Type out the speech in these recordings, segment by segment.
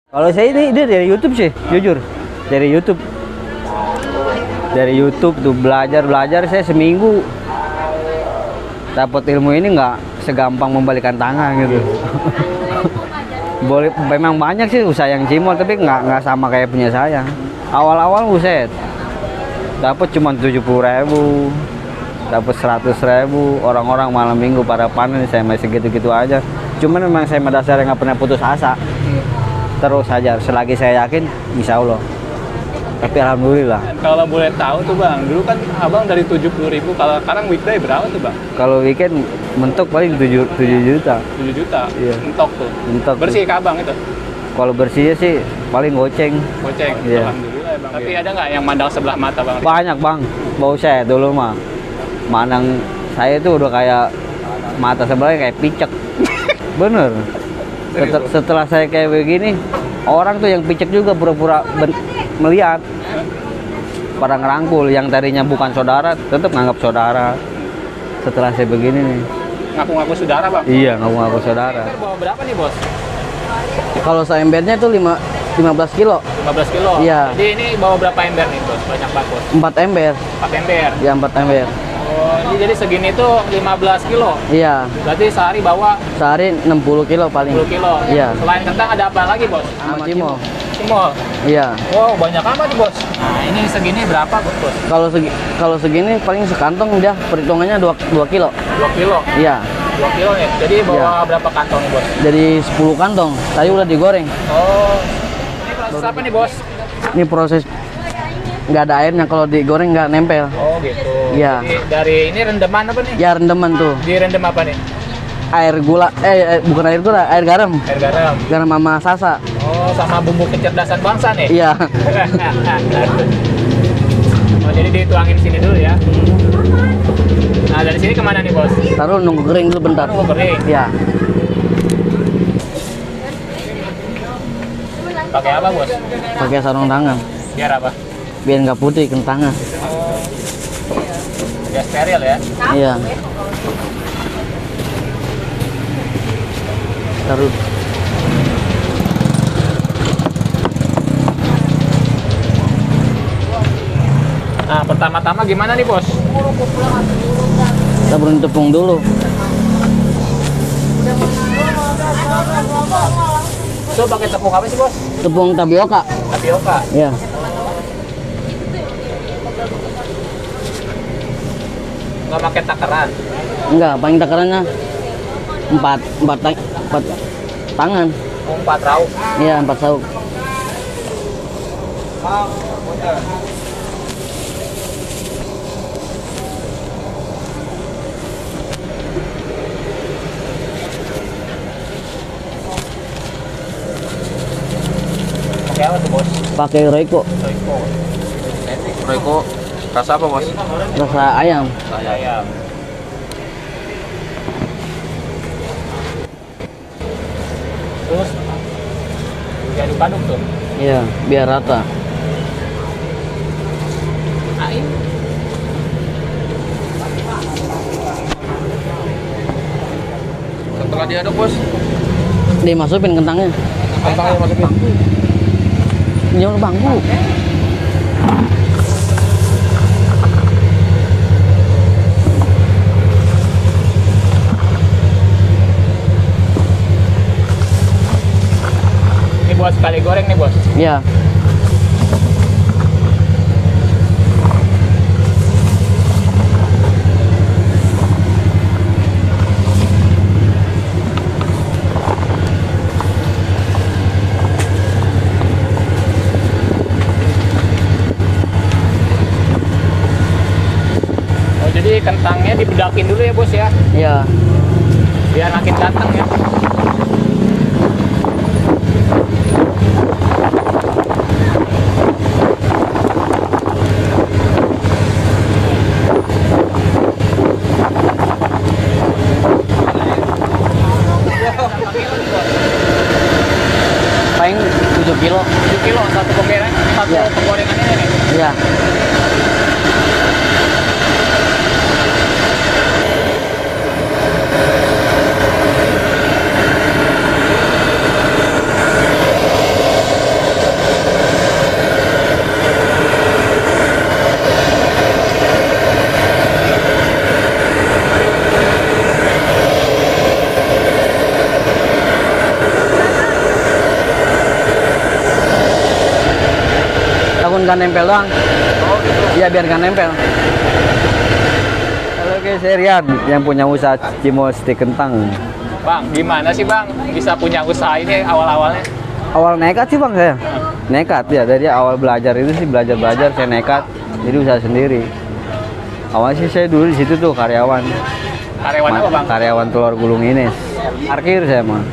Kalau saya ini dia dari YouTube sih, jujur. Dari YouTube. Dari YouTube tuh belajar saya seminggu dapat ilmu ini nggak segampang membalikan tangan gitu. Boleh, memang banyak sih usaha yang cimol tapi nggak sama kayak punya saya. Awal-awal buset dapat cuma 70.000, dapat 100.000. Orang-orang malam minggu pada panen, saya masih gitu-gitu aja. Cuman memang saya dasarnya nggak pernah putus asa, terus aja selagi saya yakin insya Allah. Tapi alhamdulillah. Kalau boleh tahu tuh bang, dulu kan abang dari 70.000, kalau sekarang weekday berapa tuh bang? Kalau weekend mentok paling 7 juta. 7 juta? Iya. Mentok tuh? Mentok bersih tuh. ke abang itu? Kalau bersihnya sih paling goceng. Goceng? Iya. Alhamdulillah ya bang. Tapi ada nggak yang mandang sebelah mata bang? Banyak bang, bau saya dulu mah. Mandang saya itu udah kayak mata sebelahnya kayak picek. Bener. Setelah saya kayak begini, orang tuh yang picek juga pura-pura melihat. Pada ngerangkul, yang tadinya bukan saudara tetap nganggap saudara. Setelah saya begini nih, Ngaku-ngaku saudara bang? iya ngaku-ngaku saudara. Bawa berapa nih bos? Kalau saya embernya itu 15 kilo. 15 kilo? Iya. Jadi ini bawa berapa ember nih bos? Banyak banget bos? 4 ember. 4 ember? Ya 4 ember. Oh, ini jadi segini tuh 15 kilo? Iya. Berarti sehari bawa Sehari 60 kilo paling. 10 kilo? Iya. Selain kentang ada apa lagi bos? Sama cimol. Cimol? Iya. Wow, banyak amat nih bos. Nah, ini segini berapa bos? Kalau segini paling sekantong dia perhitungannya 2 kilo. 2 kilo? Iya. 2 kilo nih. Jadi bawa berapa kantong nih bos? Jadi 10 kantong. Tadi udah digoreng. Oh. Ini proses apa nih bos? Ini proses nggak ada airnya, kalau digoreng nggak nempel. Oh gitu. Iya. Jadi dari ini rendeman apa nih? Ya rendeman tuh. Direndam apa nih? Air gula, bukan air gula, air garam. Air garam. Garam sama sasa. Oh, sama bumbu kecerdasan bangsa nih? Iya. Oh, jadi dituangin sini dulu ya. Nah, dari sini kemana nih bos? Taruh nunggu kering dulu bentar. Nunggu kering. Iya. Pakai apa bos? Pakai sarung tangan. Biar apa? Biar nggak putih kentangnya. Oh, biar steril ya? Iya. Taruh. Nah, pertama-tama gimana nih bos? Kita belum tepung dulu. Itu pakai tepung apa sih bos? Tepung tapioka. Tapioka? Iya. Nggak pakai takaran? Enggak, paling takarannya 4 tangan. 4 rauk? Iya, 4 sauk. Pakai apa tuh bos? Pakai Royco. Royco. Royco rasa apa bos? Rasa ayam. Rasa ayam. Terus diaduk-aduk tuh? Iya, biar rata. Nah, ini. Setelah diaduk bos? Dimasukin kentangnya. Kentangnya masukin? Nyol bangku. Ini buat sekali goreng nih bos? Iya. Oh, jadi kentangnya dibedakin dulu ya bos ya? Iya. Biar makin ganteng ya? Paling 7 kilo. 7 kilo satu penggorengan, Iya. penggorengannya nih. Iya. nggak nempel doang. Oh gitu. Iya, biar nggak nempel. Halo guys, saya Rian yang punya usaha cimol stik kentang. Bang, gimana sih Bang bisa punya usaha ini awal-awalnya? Awal nekat sih bang saya. Nekat ya, dari awal belajar itu sih belajar saya nekat. Jadi usaha sendiri. Awalnya sih saya dulu di situ tuh karyawan. Karyawan apa Bang? Karyawan telur gulung ini. Parkir saya mah.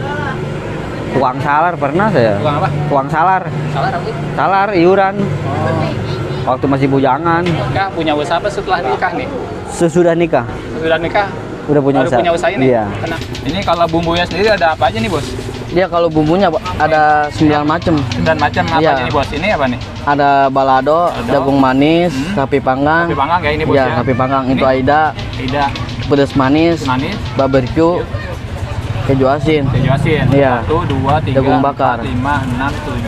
Tukang salar pernah saya. Tukang apa? Tukang salar. Salah apa? Salar iuran. Oh. Waktu masih bujangan. Kak punya usaha apa setelah nikah nih? Sesudah nikah. Sudah nikah? Udah punya Baru usaha. punya usaha ini? Iya. Tenang. Ini kalau bumbunya sendiri ada apa aja nih Bos? Dia kalau bumbunya ada 9 macam. Dan macam apa Iya. aja nih Bos? Ini apa nih? Ada balado, jagung manis, sapi panggang. Sapi panggang ya ini Bos Iya, ya? sapi panggang. Ini Itu aida, Tidak. pedas manis, Manis. barbeque, keju asin. Keju asin. Iya. 1, 2, 3, Jagung bakar. 4, 5, 6, 7.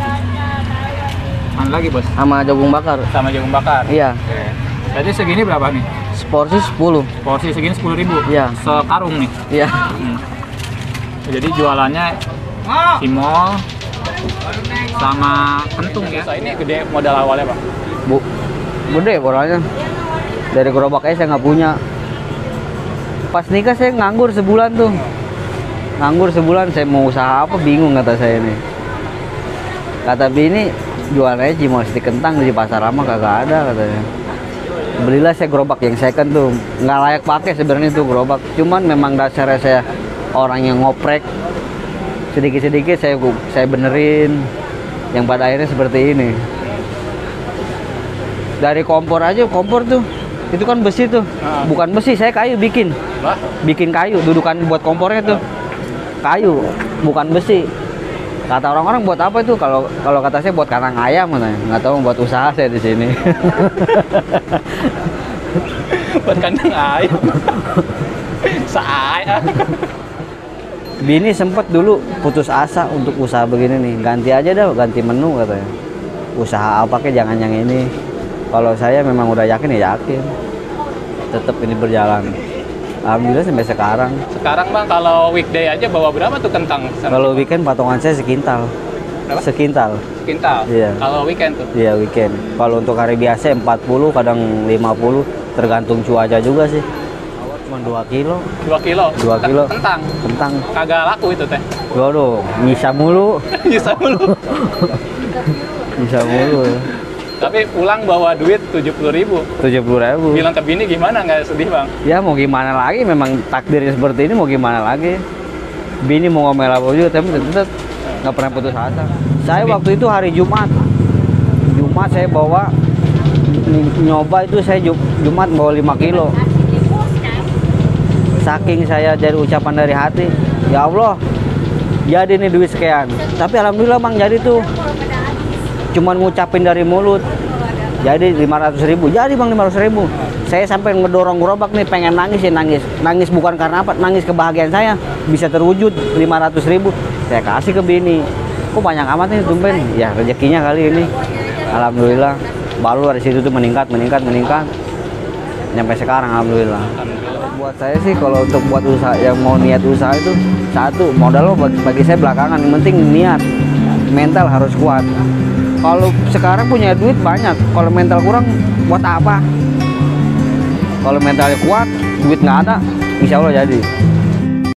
Mana lagi Bos? Sama jagung bakar. Sama jagung bakar. Iya. Oke. Jadi segini berapa nih? Seporsi 10. Porsi segini 10.000. Iya. Sekarung nih. Iya. Jadi jualannya cimol sama kentung ya. Ini gede modal awalnya Bang. Bu, gede orangnya. Dari gerobaknya saya nggak punya. Pas nikah saya nganggur sebulan tuh. Nganggur sebulan, saya mau usaha apa bingung kata saya ini. Kata bini jualannya cimol stik kentang di pasar lama kagak ada katanya. Belilah saya gerobak yang second tuh, nggak layak pakai sebenarnya tuh gerobak. Cuman memang dasarnya saya orang yang ngoprek. Sedikit-sedikit saya benerin. Yang pada akhirnya seperti ini. Dari kompor aja, kompor tuh itu kan besi tuh. Bukan besi, saya kayu bikin. Lah, Bikin kayu, dudukan buat kompornya tuh. Kayu, bukan besi. Kata orang-orang buat apa itu? Kalau kata saya buat kandang ayam katanya. Nggak tahu buat usaha saya di sini. buat kandang ayam. Saya. Bini sempet dulu putus asa untuk usaha begini nih. Ganti aja dah, ganti menu katanya. Usaha apa kek jangan yang ini. Kalau saya memang udah yakin ya yakin. Tetap ini berjalan. Alhamdulillah sampai sekarang. Sekarang Bang kalau weekday aja bawa berapa tuh kentang? Kalau weekend patungan saya sekintal. Berapa? Sekintal. Kintal. Iya. Kalau weekend tuh. Iya weekend. Kalau untuk hari biasa 40, kadang 50, tergantung cuaca juga sih. Cuma 2 kilo. 2 kilo. 2 kilo. Kentang. Kentang. Kagak laku itu teh. Waduh, nyisa mulu. Bisa mulu. Nyisa mulu. Tapi pulang bawa duit 70.000. 70.000. Bilang ke bini gimana, nggak sedih Bang? Ya mau gimana lagi, memang takdirnya seperti ini, mau gimana lagi. Bini mau ngomel apa juga, tapi tetap nggak pernah putus asa. Saya waktu itu hari Jumat saya bawa nyoba itu, saya Jumat bawa 5 kilo. Saking saya dari ucapan dari hati, ya Allah jadi nih duit sekian. Tapi alhamdulillah Bang jadi tuh, cuman ngucapin dari mulut. Jadi 500.000, jadi Bang 500.000. Saya sampai ngedorong gerobak nih, pengen nangis ya nangis bukan karena apa, nangis kebahagiaan saya bisa terwujud 500.000. Saya kasih ke bini. Kok banyak amat nih tumben? Ya rezekinya kali ini. Alhamdulillah. Baru dari situ tuh meningkat. Sampai sekarang alhamdulillah. Buat saya sih kalau untuk buat usaha, yang mau niat usaha itu satu, modal lo bagi saya belakangan, yang penting niat. Mental harus kuat. Kalau sekarang punya duit banyak, kalau mental kurang buat apa? Kalau mentalnya kuat, duit nggak ada, insya Allah jadi.